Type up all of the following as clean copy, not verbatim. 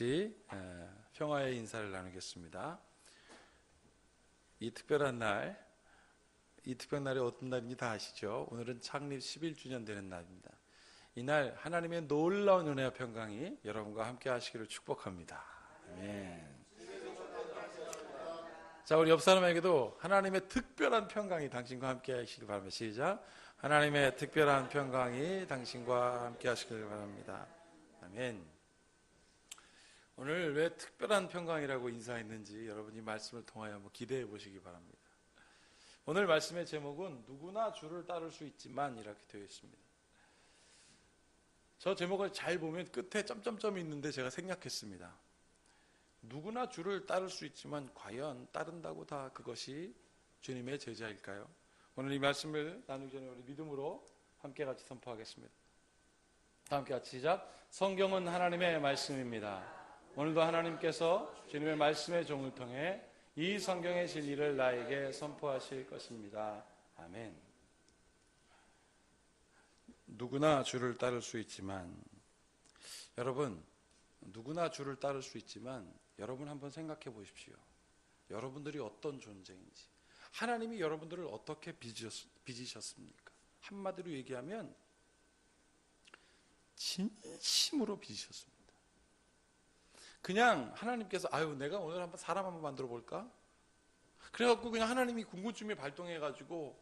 같이 평화의 인사를 나누겠습니다. 이 특별한 날, 이 특별한 날이 어떤 날인지 다 아시죠? 오늘은 창립 11주년 되는 날입니다. 이날 하나님의 놀라운 은혜와 평강이 여러분과 함께 하시기를 축복합니다. 아멘. 자, 우리 옆 사람에게도 하나님의 특별한 평강이 당신과 함께 하시길 바랍니다. 시작. 하나님의 특별한 평강이 당신과 함께 하시길 바랍니다. 아멘. 오늘 왜 특별한 평강이라고 인사했는지 여러분이 말씀을 통하여 한번 기대해 보시기 바랍니다. 오늘 말씀의 제목은 누구나 주를 따를 수 있지만 이렇게 되어 있습니다. 저 제목을 잘 보면 끝에 점점점이 있는데 제가 생략했습니다. 누구나 주를 따를 수 있지만 과연 따른다고 다 그것이 주님의 제자일까요? 오늘 이 말씀을 나누기 전에 우리 믿음으로 함께 같이 선포하겠습니다. 다 함께 같이 시작. 성경은 하나님의 말씀입니다. 오늘도 하나님께서 주님의 말씀의 종을 통해 이 성경의 진리를 나에게 선포하실 것입니다. 아멘. 누구나 주를 따를 수 있지만, 여러분, 누구나 주를 따를 수 있지만 여러분 한번 생각해 보십시오. 여러분들이 어떤 존재인지, 하나님이 여러분들을 어떻게 빚으셨습니까? 한마디로 얘기하면 진심으로 빚으셨습니다. 그냥 하나님께서 내가 오늘 한번 사람 한번 만들어 볼까? 그래갖고 그냥 하나님이 궁금증이 발동해가지고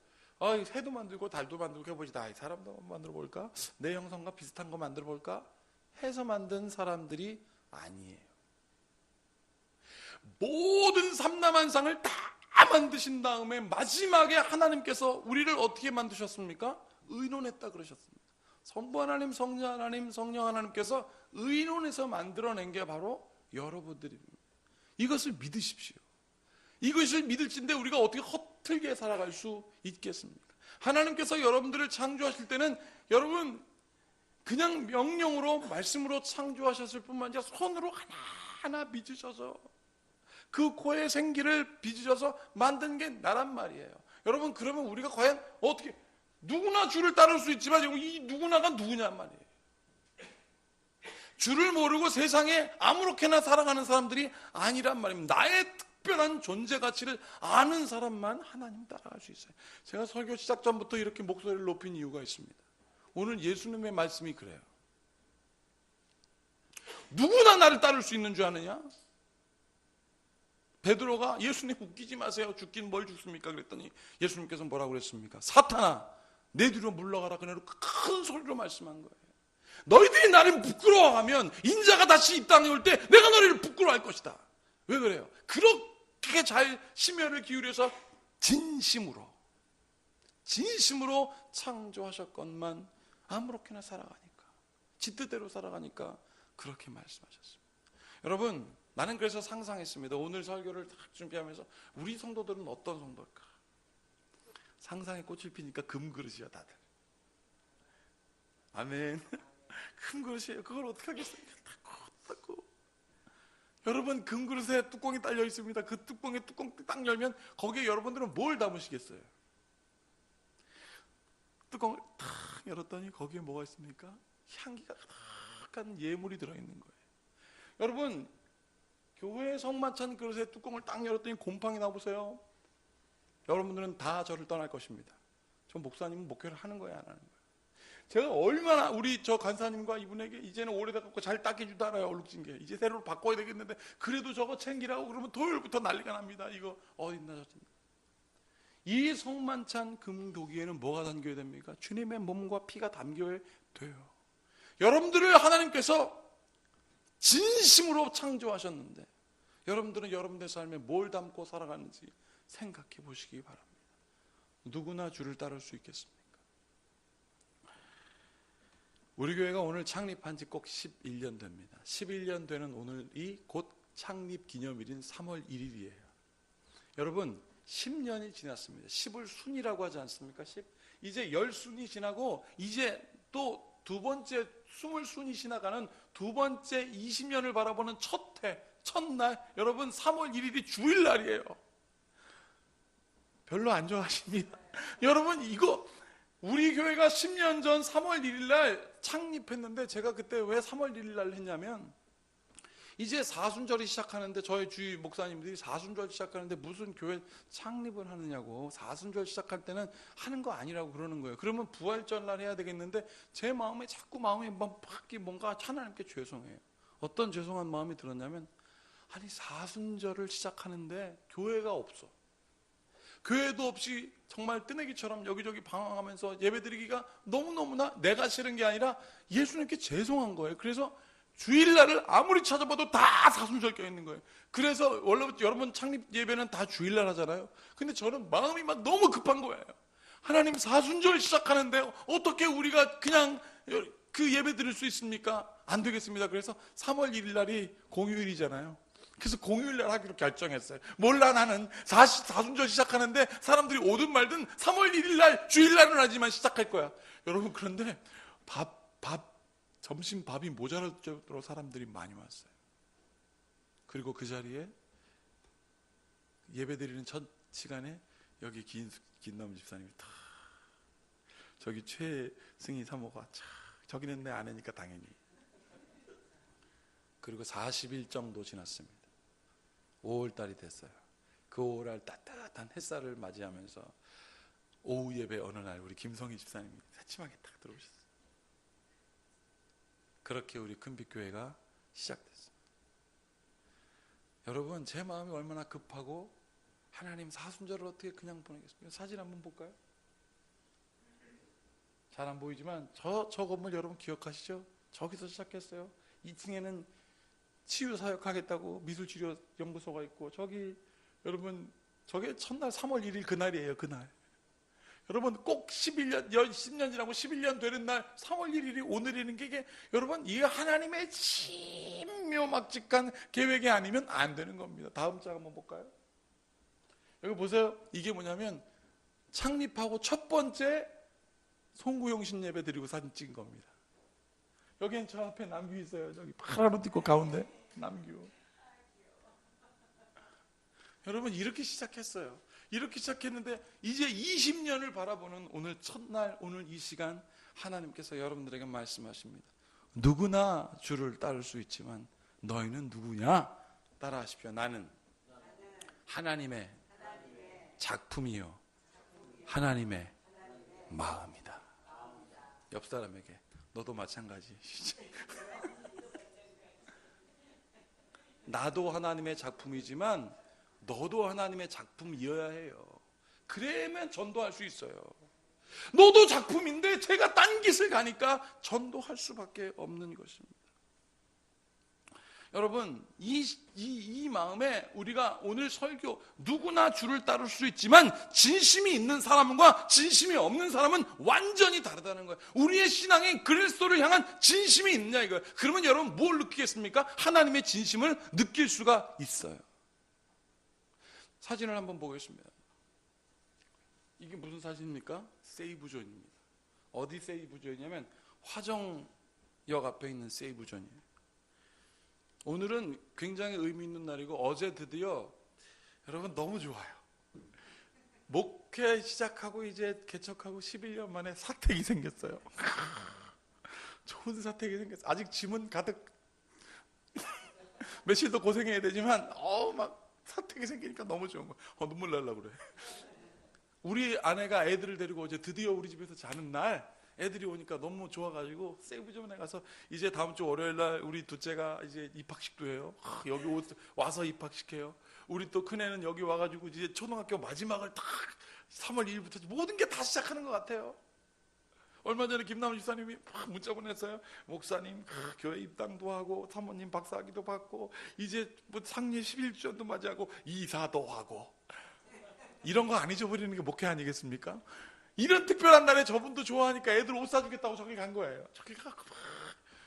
새도 만들고 달도 만들고 해보시다. 사람도 한번 만들어 볼까? 내 형상과 비슷한 거 만들어 볼까? 해서 만든 사람들이 아니에요. 모든 삼라만상을 다 만드신 다음에 마지막에 하나님께서 우리를 어떻게 만드셨습니까? 의논했다 그러셨습니다. 성부 하나님, 성자 하나님, 성령 하나님께서 의논해서 만들어낸 게 바로 여러분들입니다. 이것을 믿으십시오. 이것을 믿을진데 우리가 어떻게 허틀게 살아갈 수 있겠습니까? 하나님께서 여러분들을 창조하실 때는 여러분 그냥 명령으로 말씀으로 창조하셨을 뿐만 아니라 손으로 하나하나 빚으셔서 그 코의 생기를 빚으셔서 만든 게 나란 말이에요. 여러분, 그러면 우리가 과연 어떻게, 누구나 주를 따를 수 있지만 이 누구나가 누구냔 말이에요. 주를 모르고 세상에 아무렇게나 살아가는 사람들이 아니란 말입니다. 나의 특별한 존재 가치를 아는 사람만 하나님 따라갈 수 있어요. 제가 설교 시작 전부터 이렇게 목소리를 높인 이유가 있습니다. 오늘 예수님의 말씀이 그래요. 누구나 나를 따를 수 있는 줄 아느냐? 베드로가 예수님 웃기지 마세요. 죽긴 뭘 죽습니까? 그랬더니 예수님께서 뭐라고 그랬습니까? 사탄아, 내 뒤로 물러가라. 그네로 큰 소리로 말씀한 거예요. 너희들이 나를 부끄러워하면 인자가 다시 이 땅에 올 때 내가 너희를 부끄러워할 것이다. 왜 그래요? 그렇게 잘 심혈을 기울여서 진심으로 창조하셨건만 아무렇게나 살아가니까, 지 뜻대로 살아가니까 그렇게 말씀하셨습니다. 여러분, 나는 그래서 상상했습니다. 오늘 설교를 딱 준비하면서 우리 성도들은 어떤 성도일까? 상상에 꽃을 피니까 금그릇이야 다들. 아멘. 금그릇이에요. 그걸 어떻게 하겠습니까? 닦고. 여러분, 금그릇에 뚜껑이 딸려 있습니다. 그 뚜껑 딱 열면 거기에 여러분들은 뭘 담으시겠어요? 뚜껑을 탁 열었더니 거기에 뭐가 있습니까? 향기가 가득한 예물이 들어있는 거예요. 여러분, 교회 성만찬 그릇에 뚜껑을 딱 열었더니 곰팡이 나보세요. 여러분들은 다 저를 떠날 것입니다. 저 목사님은 목회를 하는 거예요, 안 하는 거예요? 제가 얼마나 우리 저 간사님과 이분에게 이제는 오래돼갖고 잘 닦여주도 않아요. 얼룩진 게 이제 새로 바꿔야 되겠는데 그래도 저거 챙기라고 그러면 토요일부터 난리가 납니다. 이거 어딨나 저랬나. 이 성만찬 금고기에는 뭐가 담겨야 됩니까? 주님의 몸과 피가 담겨야 돼요. 여러분들을 하나님께서 진심으로 창조하셨는데 여러분들은 여러분들의 삶에 뭘 담고 살아가는지 생각해 보시기 바랍니다. 누구나 주를 따를 수 있겠습니까? 우리 교회가 오늘 창립한 지 꼭 11년 됩니다. 11년 되는 오늘이 곧 창립 기념일인 3월 1일이에요. 여러분, 10년이 지났습니다. 10을 순이라고 하지 않습니까? 10. 이제 10순이 지나고 이제 또 두 번째 20순이 지나가는 두 번째 20년을 바라보는 첫날, 여러분 3월 1일이 주일날이에요. 별로 안 좋아하십니다. 여러분, 이거 우리 교회가 10년 전 3월 1일 날 창립했는데 제가 그때 왜 3월 1일 날 했냐면 이제 사순절이 시작하는데 저희 주위 목사님들이 사순절 시작하는데 무슨 교회 창립을 하느냐고, 사순절 시작할 때는 하는 거 아니라고 그러는 거예요. 그러면 부활절날 해야 되겠는데 제 마음에 자꾸 마음이 뭔가 하나님께 죄송해요. 어떤 죄송한 마음이 들었냐면, 아니 사순절을 시작하는데 교회가 없어. 교회도 없이 정말 뜨내기처럼 여기저기 방황하면서 예배드리기가 너무너무나 내가 싫은 게 아니라 예수님께 죄송한 거예요. 그래서 주일날을 아무리 찾아봐도 다 사순절 껴있는 거예요. 그래서 원래부터 여러분 창립 예배는 다 주일날 하잖아요. 근데 저는 마음이 막 너무 급한 거예요. 하나님 사순절 시작하는데 어떻게 우리가 그냥 그 예배 드릴 수 있습니까? 안 되겠습니다. 그래서 3월 1일 날이 공휴일이잖아요. 그래서 공휴일날 하기로 결정했어요. 몰라, 나는 사순절 시작하는데 사람들이 오든 말든 3월 1일 날 주일날은 하지만 시작할 거야. 여러분, 그런데 점심 밥이 모자랄 정도로 사람들이 많이 왔어요. 그리고 그 자리에 예배 드리는 첫 시간에 여기 긴남 집사님이 탁, 저기 최승희 사모가 탁, 저기는 내 아내니까 당연히. 그리고 40일 정도 지났습니다. 5월달이 됐어요. 그 5월달 따뜻한 햇살을 맞이하면서 오후 예배 어느 날 우리 김성희 집사님이 새침하게 딱 들어오셨어요. 그렇게 우리 큰빛교회가 시작됐습니다. 여러분, 제 마음이 얼마나 급하고, 하나님 사순절을 어떻게 그냥 보내겠습니까? 사진 한번 볼까요? 잘 안 보이지만 저 건물 여러분 기억하시죠? 저기서 시작했어요. 2층에는 치유사역하겠다고 미술치료연구소가 있고, 저기 여러분 저게 첫날 3월 1일 그날이에요. 그날 여러분 꼭 10년 지나고 11년 되는 날 3월 1일이 오늘이는 게, 이게 여러분 이게 하나님의 신묘막직한 계획이 아니면 안 되는 겁니다. 다음 장 한번 볼까요? 여기 보세요. 이게 뭐냐면 창립하고 첫 번째 송구용신 예배 드리고 사진 찍은 겁니다. 여기엔 저 앞에 남규 있어요. 저기 파란 옷 입고 가운데 남규. 여러분 이렇게 시작했어요. 이렇게 시작했는데 이제 20년을 바라보는 오늘 첫날, 오늘 이 시간 하나님께서 여러분들에게 말씀하십니다. 누구나 주를 따를 수 있지만 너희는 누구냐? 따라하십시오. 나는 하나님의 작품이요 하나님의 마음이다. 옆 사람에게 너도 마찬가지. 나도 하나님의 작품이지만 너도 하나님의 작품이어야 해요. 그래야만 전도할 수 있어요. 너도 작품인데 제가 딴 짓을 가니까 전도할 수밖에 없는 것입니다. 여러분 이 마음에 우리가 오늘 설교, 누구나 주를 따를 수 있지만 진심이 있는 사람과 진심이 없는 사람은 완전히 다르다는 거예요. 우리의 신앙이 그리스도를 향한 진심이 있느냐 이거예요. 그러면 여러분 뭘 느끼겠습니까? 하나님의 진심을 느낄 수가 있어요. 사진을 한번 보겠습니다. 이게 무슨 사진입니까? 세이브존입니다. 어디 세이브존이냐면 화정역 앞에 있는 세이브존이에요. 오늘은 굉장히 의미 있는 날이고, 어제 드디어 여러분 너무 좋아요. 목회 시작하고 이제 개척하고 11년 만에 사택이 생겼어요. 좋은 사택이 생겼어요. 아직 짐은 가득. 며칠 더 고생해야 되지만 막 사택이 생기니까 너무 좋은 거예요. 눈물 날라 그래. 우리 아내가 애들을 데리고 어제 드디어 우리 집에서 자는 날 애들이 오니까 너무 좋아가지고 세이브존에 가서 이제 다음 주 월요일날 우리 둘째가 이제 입학식도 해요. 여기 와서 입학시켜요. 우리 또 큰애는 여기 와가지고 이제 초등학교 마지막을 딱 3월 2일부터 모든 게 다 시작하는 것 같아요. 얼마 전에 김남훈 집사님이 막 문자 보냈어요. 목사님 교회 입당도 하고 사모님 박사학위도 받고 이제 뭐 상리 11주년도 맞이하고 이사도 하고, 이런 거 안 잊어버리는 게 목회 아니겠습니까? 이런 특별한 날에 저분도 좋아하니까 애들 옷 사주겠다고 저기 간 거예요. 저기 가고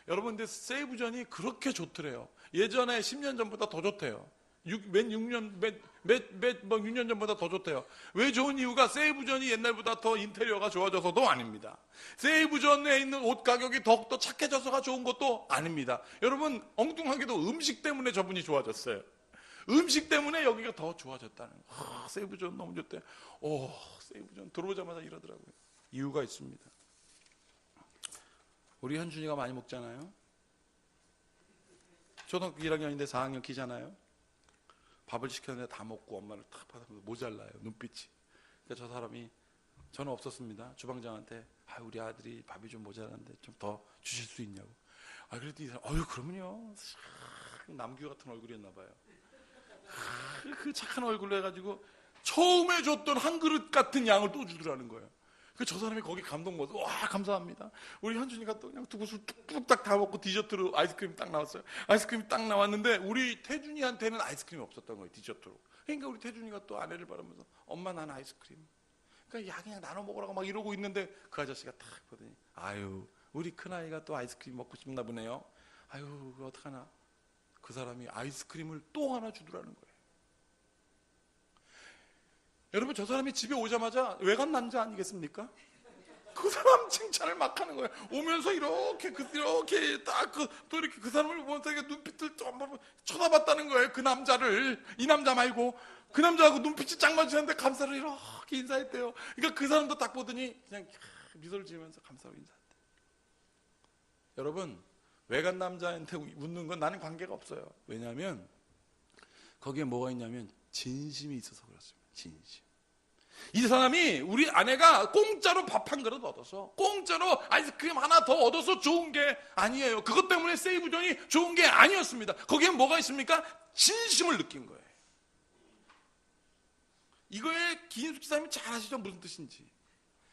여러분, 근데 세이브전이 그렇게 좋더래요. 예전에 10년 전보다 더 좋대요. 6년 전보다 더 좋대요. 왜 좋은 이유가 세이브전이 옛날보다 더 인테리어가 좋아져서도 아닙니다. 세이브전에 있는 옷 가격이 더욱더 착해져서가 좋은 것도 아닙니다. 여러분, 엉뚱하게도 음식 때문에 저분이 좋아졌어요. 음식 때문에 여기가 더 좋아졌다는 거예요. 세이브전 너무 좋대요. 세이브전 들어오자마자 이러더라고요. 이유가 있습니다. 우리 현준이가 많이 먹잖아요. 초등학교 1학년인데 4학년 키잖아요. 밥을 시켰는데 다 먹고 엄마를 탁 받으면서 모자라요, 눈빛이. 그러니까 저 사람이, 저는 없었습니다, 주방장한테 우리 아들이 밥이 좀 모자란데 좀 더 주실 수 있냐고. 그랬더니 이 사람, 그러면요. 남규 같은 얼굴이었나 봐요. 그 착한 얼굴로 해가지고 처음에 줬던 한 그릇 같은 양을 또 주더라는 거예요. 저 사람이 거기 감동 먹어서, 와, 감사합니다. 우리 현준이가 또 그냥 두 그릇을 뚝뚝딱 다 먹고 디저트로 아이스크림이 딱 나왔어요. 아이스크림이 딱 나왔는데 우리 태준이한테는 아이스크림이 없었던 거예요, 디저트로. 그러니까 우리 태준이가 또 아내를 바라면서, 엄마 나는 아이스크림. 그러니까 야, 그냥 나눠 먹으라고 막 이러고 있는데 그 아저씨가 딱 보더니, 우리 큰아이가 또 아이스크림 먹고 싶나 보네요. 그거 어떡하나. 그 사람이 아이스크림을 또 하나 주더라는 거예요. 여러분, 저 사람이 집에 오자마자 외간 남자 아니겠습니까? 그 사람 칭찬을 막 하는 거예요. 오면서 이렇게 딱 또 이렇게 그 사람을 보면서 눈빛을 좀 쳐다봤다는 거예요. 그 남자를, 이 남자 말고 그 남자하고 눈빛이 짝 맞추는데 감사를 이렇게 인사했대요. 그러니까 그 사람도 딱 보더니 그냥 미소를 지으면서 감사로 인사했대요. 여러분, 외간 남자한테 웃는 건 나는 관계가 없어요. 왜냐하면 거기에 뭐가 있냐면 진심이 있어서 그렇습니다. 진심. 이 사람이, 우리 아내가 공짜로 밥 한 그릇 얻어서, 공짜로 아이스크림 하나 더 얻어서 좋은 게 아니에요. 그것 때문에 세이브존이 좋은 게 아니었습니다. 거기에 뭐가 있습니까? 진심을 느낀 거예요. 이거에 김인숙 기사님이 잘 아시죠? 무슨 뜻인지.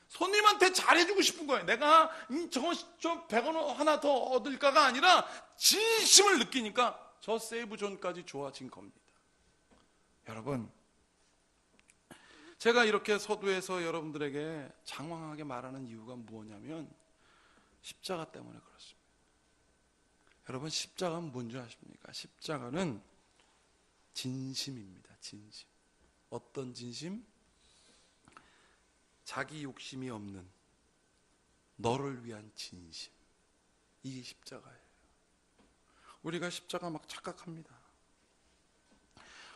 손님한테 잘해주고 싶은 거예요. 내가 저거 좀 100원 하나 더 얻을까가 아니라 진심을 느끼니까 저 세이브존까지 좋아진 겁니다. 여러분, 제가 이렇게 서두에서 여러분들에게 장황하게 말하는 이유가 무엇이냐면 십자가 때문에 그렇습니다. 여러분, 십자가는 뭔지 아십니까? 십자가는 진심입니다. 진심. 어떤 진심? 자기 욕심이 없는 너를 위한 진심. 이게 십자가예요. 우리가 십자가 막 착각합니다.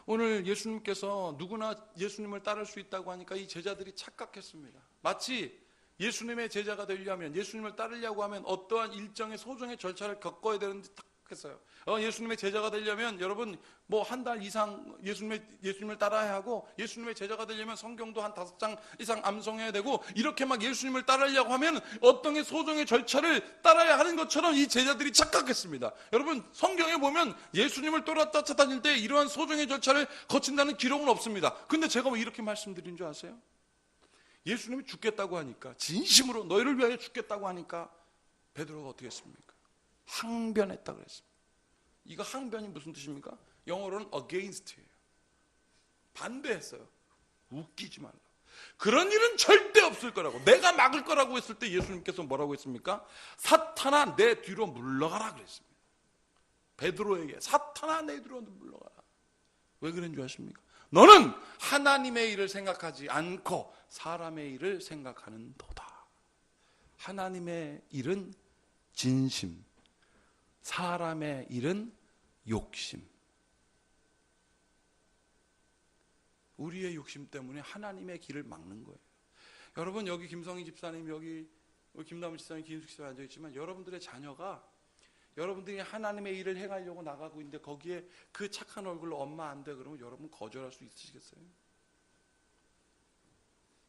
오늘 예수님께서 누구나 예수님을 따를 수 있다고 하니까 이 제자들이 착각했습니다. 마치 예수님의 제자가 되려면, 예수님을 따르려고 하면 어떠한 일정의 소정의 절차를 겪어야 되는지 착각했어요. 예수님의 제자가 되려면 여러분 한 달 이상 예수님을 따라야 하고, 예수님의 제자가 되려면 성경도 한 5장 이상 암송해야 되고, 이렇게 막 예수님을 따르려고 하면 어떤 소정의 절차를 따라야 하는 것처럼 이 제자들이 착각했습니다. 여러분, 성경에 보면 예수님을 따라다닐 때 이러한 소정의 절차를 거친다는 기록은 없습니다. 근데 제가 왜 이렇게 말씀드린 줄 아세요? 예수님이 죽겠다고 하니까, 진심으로 너희를 위하여 죽겠다고 하니까 베드로가 어떻게 했습니까? 항변했다 그랬습니다. 이거 항변이 무슨 뜻입니까? 영어로는 against예요. 반대했어요. 웃기지 말라. 그런 일은 절대 없을 거라고, 내가 막을 거라고 했을 때 예수님께서 뭐라고 했습니까? 사탄아 내 뒤로 물러가라 그랬습니다. 베드로에게 사탄아 내 뒤로 물러가라. 왜 그런 줄 아십니까? 너는 하나님의 일을 생각하지 않고 사람의 일을 생각하는 도다. 하나님의 일은 진심, 사람의 일은 욕심. 우리의 욕심 때문에 하나님의 길을 막는 거예요. 여러분, 여기 김성희 집사님, 여기 김남은 집사님, 김인숙 집사님 앉아있지만 여러분들의 자녀가 여러분들이 하나님의 일을 행하려고 나가고 있는데 거기에 그 착한 얼굴로 엄마 안 돼 그러면 여러분 거절할 수 있으시겠어요?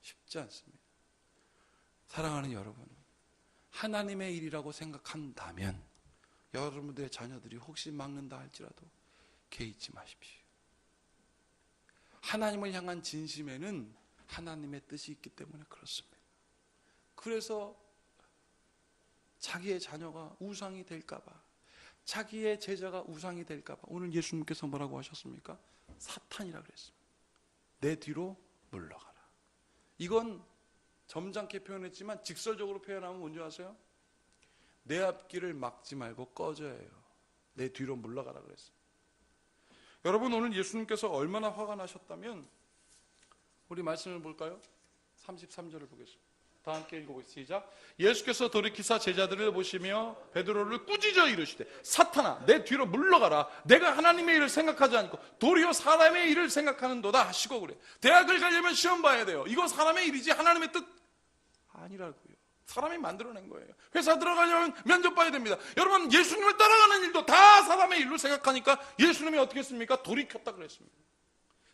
쉽지 않습니다. 사랑하는 여러분, 하나님의 일이라고 생각한다면 여러분들의 자녀들이 혹시 막는다 할지라도 개의치 마십시오. 하나님을 향한 진심에는 하나님의 뜻이 있기 때문에 그렇습니다. 그래서 자기의 자녀가 우상이 될까봐, 자기의 제자가 우상이 될까봐 오늘 예수님께서 뭐라고 하셨습니까? 사탄이라 그랬습니다. 내 뒤로 물러가라. 이건 점잖게 표현했지만 직설적으로 표현하면 뭔지 아세요? 내 앞길을 막지 말고 꺼져야 해요. 내 뒤로 물러가라 그랬습니다. 여러분, 오늘 예수님께서 얼마나 화가 나셨다면 우리 말씀을 볼까요? 33절을 보겠습니다. 다 함께 읽어보겠습니다. 시작. 예수께서 돌이키사 제자들을 보시며 베드로를 꾸짖어 이르시되 사탄아 내 뒤로 물러가라. 내가 하나님의 일을 생각하지 않고 도리어 사람의 일을 생각하는도다 하시고 그래. 대학을 가려면 시험 봐야 돼요. 이거 사람의 일이지 하나님의 뜻 아니라고요. 사람이 만들어낸 거예요. 회사 들어가려면 면접 봐야 됩니다. 여러분, 예수님을 따라가는 일도 다 사람의 일로 생각하니까 예수님이 어떻게 했습니까? 돌이켰다 그랬습니다.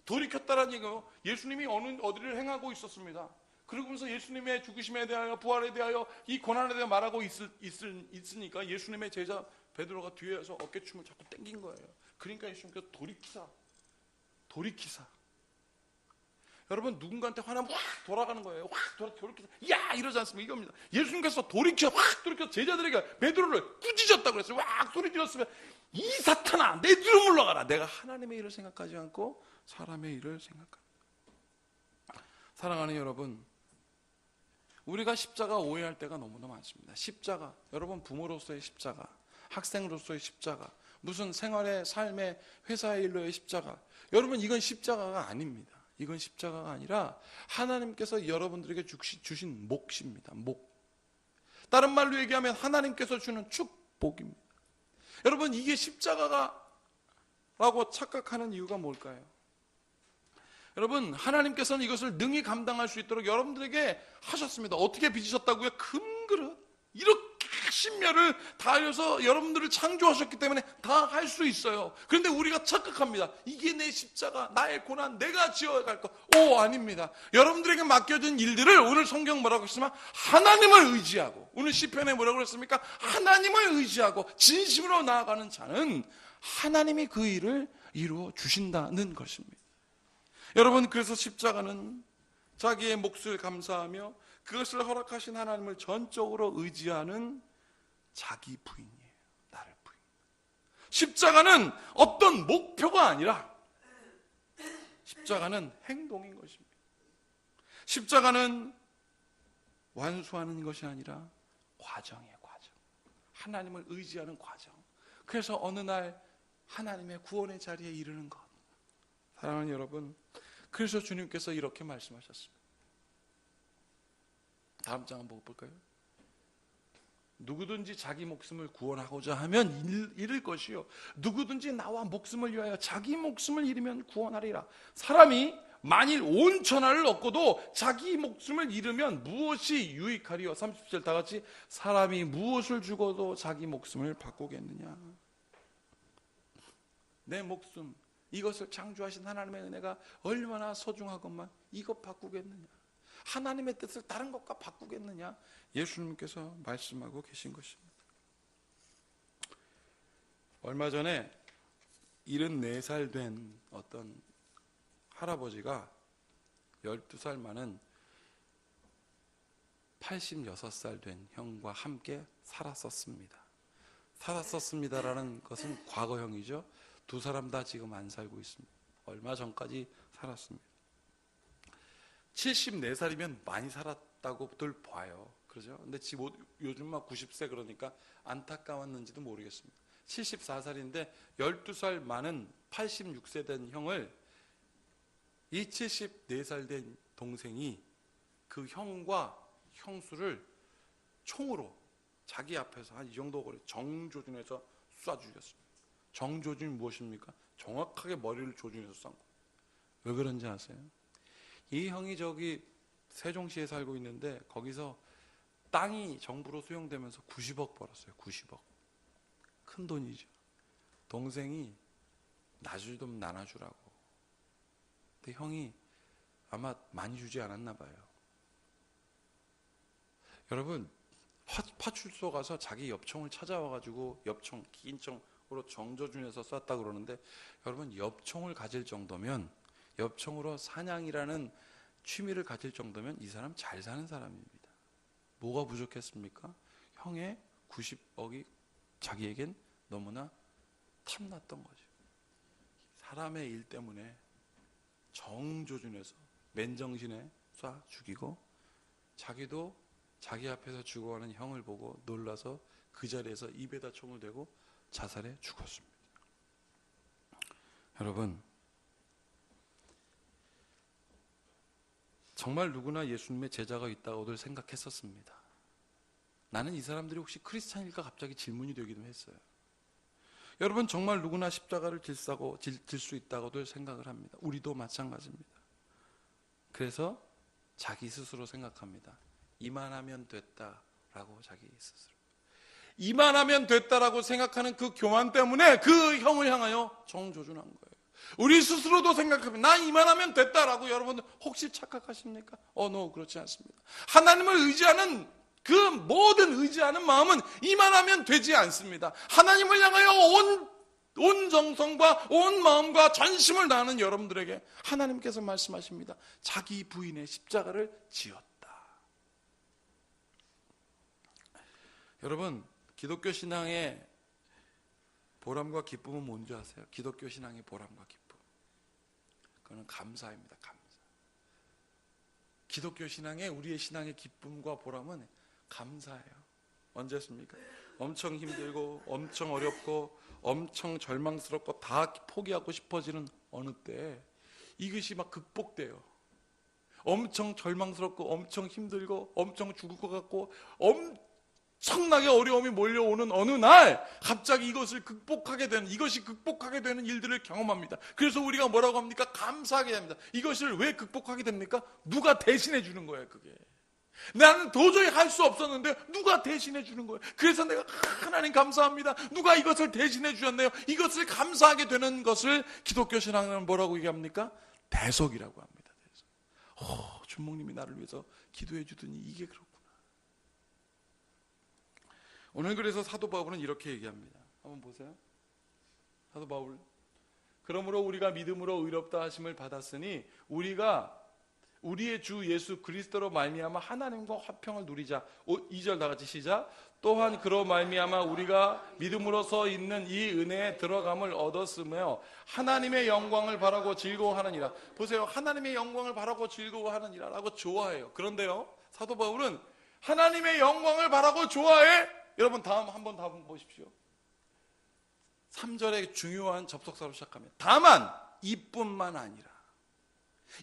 돌이켰다라는 얘기요. 예수님이 어디를 행하고 있었습니다. 그러면서 예수님의 죽으심에 대하여, 부활에 대하여, 이 고난에 대해 말하고 있으니까 예수님의 제자 베드로가 뒤에서 어깨춤을 자꾸 땡긴 거예요. 그러니까 예수님께서 돌이키사. 여러분, 누군가한테 화나면 확 돌아가는 거예요. 확 돌이켜서 야 이러지 않습니까? 이겁니다. 예수님께서 확 돌이켜 제자들에게 베드로를 꾸짖었다고 그랬어요. 확 소리 질렀으면 이 사탄아 내 뒤로 물러가라. 내가 하나님의 일을 생각하지 않고 사람의 일을 생각합니다. 사랑하는 여러분, 우리가 십자가 오해할 때가 너무나 많습니다. 십자가, 여러분 부모로서의 십자가, 학생으로서의 십자가, 무슨 생활의 삶의 회사의 일로의 십자가, 여러분 이건 십자가가 아닙니다. 이건 십자가가 아니라 하나님께서 여러분들에게 주신 몫입니다. 목. 다른 말로 얘기하면 하나님께서 주는 축복입니다. 여러분, 이게 십자가라고 착각하는 이유가 뭘까요? 여러분, 하나님께서는 이것을 능히 감당할 수 있도록 여러분들에게 하셨습니다. 어떻게 빚으셨다고요? 금그릇. 이렇게 십멸을 다하여서 여러분들을 창조하셨기 때문에 다 할 수 있어요. 그런데 우리가 착각합니다. 이게 내 십자가, 나의 고난, 내가 지어갈 거. 아닙니다. 여러분들에게 맡겨진 일들을 오늘 성경 뭐라고 했으면 하나님을 의지하고, 오늘 시편에 뭐라고 그랬습니까? 하나님을 의지하고 진심으로 나아가는 자는 하나님이 그 일을 이루어 주신다는 것입니다. 여러분, 그래서 십자가는 자기의 몫을 감사하며 그것을 허락하신 하나님을 전적으로 의지하는 자기 부인이에요. 나를 부인. 십자가는 어떤 목표가 아니라 십자가는 행동인 것입니다. 십자가는 완수하는 것이 아니라 과정이에요. 과정. 하나님을 의지하는 과정. 그래서 어느 날 하나님의 구원의 자리에 이르는 것. 사랑하는 여러분, 그래서 주님께서 이렇게 말씀하셨습니다. 다음 장 한번 볼까요? 누구든지 자기 목숨을 구원하고자 하면 잃을 것이요, 누구든지 나와 목숨을 위하여 자기 목숨을 잃으면 구원하리라. 사람이 만일 온 천하를 얻고도 자기 목숨을 잃으면 무엇이 유익하리요? 30절 다 같이, 사람이 무엇을 주고도 자기 목숨을 바꾸겠느냐. 내 목숨, 이것을 창조하신 하나님의 은혜가 얼마나 소중하건만 이것 바꾸겠느냐? 하나님의 뜻을 다른 것과 바꾸겠느냐? 예수님께서 말씀하고 계신 것입니다. 얼마 전에 74살 된 어떤 할아버지가 12살 많은 86살 된 형과 함께 살았었습니다라는 것은 과거형이죠. 두 사람 다 지금 안 살고 있습니다. 얼마 전까지 살았습니다. 74살이면 많이 살았다고들 봐요. 그러죠? 근데 요즘 막 90세 그러니까 안타까웠는지도 모르겠습니다. 74살인데 12살 많은 86세 된 형을, 이 74살 된 동생이 그 형과 형수를 총으로 자기 앞에서 한 이 정도 거리 정조준해서 쏴 죽였습니다. 정조준이 무엇입니까? 정확하게 머리를 조준해서 쏜 거예요. 왜 그런지 아세요? 이 형이 저기 세종시에 살고 있는데 거기서 땅이 정부로 수용되면서 90억 벌었어요. 90억. 큰 돈이죠. 동생이 나주 좀 나눠주라고. 근데 형이 아마 많이 주지 않았나 봐요. 여러분, 파출소 가서 자기 엽총을 찾아와가지고 엽총, 긴 총으로 정조준해서 쐈다고 그러는데, 여러분 엽총을 가질 정도면, 엽총으로 사냥이라는 취미를 가질 정도면 이 사람 잘 사는 사람입니다. 뭐가 부족했습니까? 형의 90억이 자기에겐 너무나 탐났던 거죠. 사람의 일 때문에 정조준해서 맨정신에 쏴 죽이고, 자기도 자기 앞에서 죽어가는 형을 보고 놀라서 그 자리에서 입에다 총을 대고 자살해 죽었습니다. 여러분, 정말 누구나 예수님의 제자가 있다고들 생각했었습니다. 나는 이 사람들이 혹시 크리스찬일까 갑자기 질문이 되기도 했어요. 여러분, 정말 누구나 십자가를 질 수 있다고들 생각을 합니다. 우리도 마찬가지입니다. 그래서 자기 스스로 생각합니다. 이만하면 됐다라고 자기 스스로 이만하면 됐다라고 생각하는 그 교만 때문에 그 형을 향하여 정조준한 거예요. 우리 스스로도 생각하면 나 이만하면 됐다라고 여러분들 혹시 착각하십니까? no, 그렇지 않습니다. 하나님을 의지하는 그 모든 의지하는 마음은 이만하면 되지 않습니다. 하나님을 향하여 온 정성과 온 마음과 전심을 다하는 여러분들에게 하나님께서 말씀하십니다. 자기 부인의 십자가를 지었다. 여러분, 기독교 신앙의 보람과 기쁨은 뭔지 아세요? 기독교 신앙의 보람과 기쁨, 그거는 감사입니다. 감사. 기독교 신앙의 우리의 신앙의 기쁨과 보람은 감사예요. 언제였습니까? 엄청 힘들고 엄청 어렵고 엄청 절망스럽고 다 포기하고 싶어지는 어느 때 이것이 막 극복돼요. 엄청 절망스럽고 엄청 힘들고 엄청 죽을 것 같고 엄청나게 어려움이 몰려오는 어느 날 갑자기 이것이 극복하게 되는 일들을 경험합니다. 그래서 우리가 뭐라고 합니까? 감사하게 됩니다. 이것을 왜 극복하게 됩니까? 누가 대신해 주는 거예요. 그게 나는 도저히 할 수 없었는데 누가 대신해 주는 거예요. 그래서 내가 하나님 감사합니다. 누가 이것을 대신해 주셨네요. 이것을 감사하게 되는 것을 기독교 신앙은 뭐라고 얘기합니까? 대속이라고 합니다. 대속. 주목님이 나를 위해서 기도해 주더니 이게 그렇구나. 오늘 그래서 사도 바울은 이렇게 얘기합니다. 한번 보세요. 사도 바울. 그러므로 우리가 믿음으로 의롭다 하심을 받았으니 우리가 우리의 주 예수 그리스도로 말미암아 하나님과 화평을 누리자. 2절 다 같이 시작. 또한 그로 말미암아 우리가 믿음으로서 있는 이 은혜에 들어감을 얻었으며 하나님의 영광을 바라고 즐거워하느니라. 보세요. 하나님의 영광을 바라고 즐거워하느니라 라고 좋아해요. 그런데요, 사도 바울은 하나님의 영광을 바라고 좋아해. 여러분 한번 보십시오. 3절의 중요한 접속사로 시작합니다. 다만 이뿐만 아니라,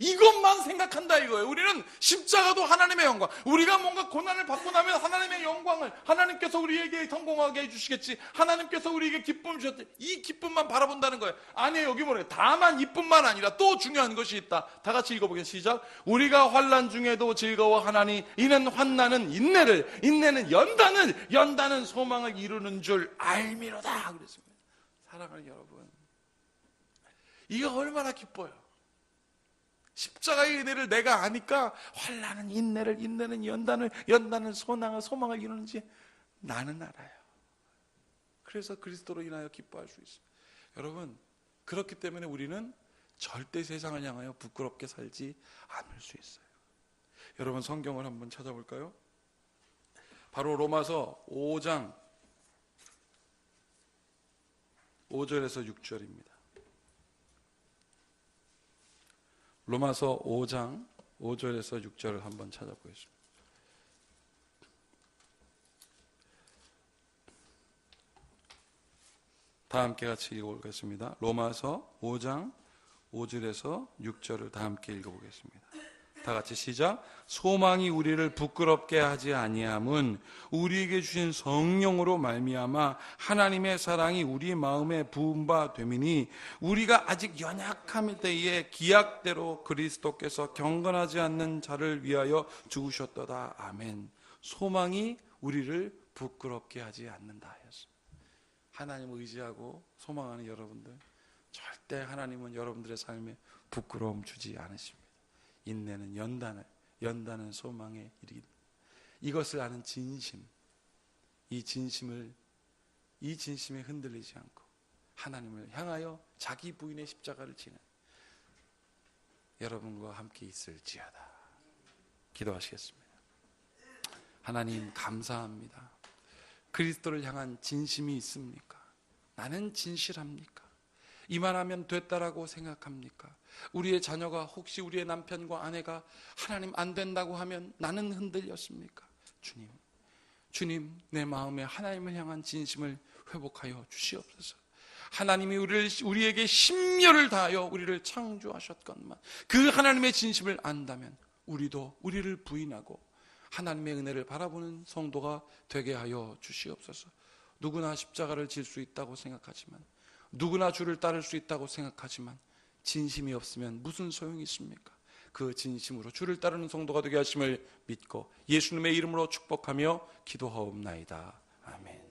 이것만 생각한다 이거예요. 우리는 십자가도 하나님의 영광, 우리가 뭔가 고난을 받고 나면 하나님의 영광을, 하나님께서 우리에게 성공하게 해주시겠지, 하나님께서 우리에게 기쁨을 주셨지, 이 기쁨만 바라본다는 거예요. 아니에요. 여기 뭐래요? 다만 이뿐만 아니라 또 중요한 것이 있다. 다 같이 읽어보겠습니다. 시작. 우리가 환난 중에도 즐거워하나니 이는 환난은 인내를, 인내는 연단을, 연단은 소망을 이루는 줄 알미로다 그랬습니다. 사랑하는 여러분, 이게 얼마나 기뻐요. 십자가의 은혜를 내가 아니까 환난은 인내를, 인내는 연단을, 연단은 소망을 이루는지 나는 알아요. 그래서 그리스도로 인하여 기뻐할 수 있습니다. 여러분, 그렇기 때문에 우리는 절대 세상을 향하여 부끄럽게 살지 않을 수 있어요. 여러분, 성경을 한번 찾아볼까요? 바로 로마서 5장 5절에서 6절입니다. 로마서 5장 5절에서 6절을 한번 찾아보겠습니다. 다 함께 같이 읽어보겠습니다. 로마서 5장 5절에서 6절을 다 함께 읽어보겠습니다. 다 같이 시작. 소망이 우리를 부끄럽게 하지 아니함은 우리에게 주신 성령으로 말미암아 하나님의 사랑이 우리 마음에 부은 바 됨이니 우리가 아직 연약함일 때에 기약대로 그리스도께서 경건하지 않는 자를 위하여 죽으셨도다. 아멘. 소망이 우리를 부끄럽게 하지 않는다 하였습니다. 하나님을 의지하고 소망하는 여러분들, 절대 하나님은 여러분들의 삶에 부끄러움 주지 않으십니다. 인내는 연단은 소망에 이르기. 이것을 아는 진심, 이 진심에 흔들리지 않고 하나님을 향하여 자기 부인의 십자가를 지는 여러분과 함께 있을지어다. 기도하시겠습니다. 하나님 감사합니다. 그리스도를 향한 진심이 있습니까? 나는 진실합니까? 이만하면 됐다라고 생각합니까? 우리의 자녀가, 혹시 우리의 남편과 아내가 하나님 안 된다고 하면 나는 흔들렸습니까? 주님, 내 마음에 하나님을 향한 진심을 회복하여 주시옵소서. 하나님이 우리에게 심려를 다하여 우리를 창조하셨건만 그 하나님의 진심을 안다면 우리도 우리를 부인하고 하나님의 은혜를 바라보는 성도가 되게 하여 주시옵소서. 누구나 십자가를 질 수 있다고 생각하지만, 누구나 주를 따를 수 있다고 생각하지만 진심이 없으면 무슨 소용이 있습니까? 그 진심으로 주를 따르는 성도가 되게 하심을 믿고 예수님의 이름으로 축복하며 기도하옵나이다. 아멘.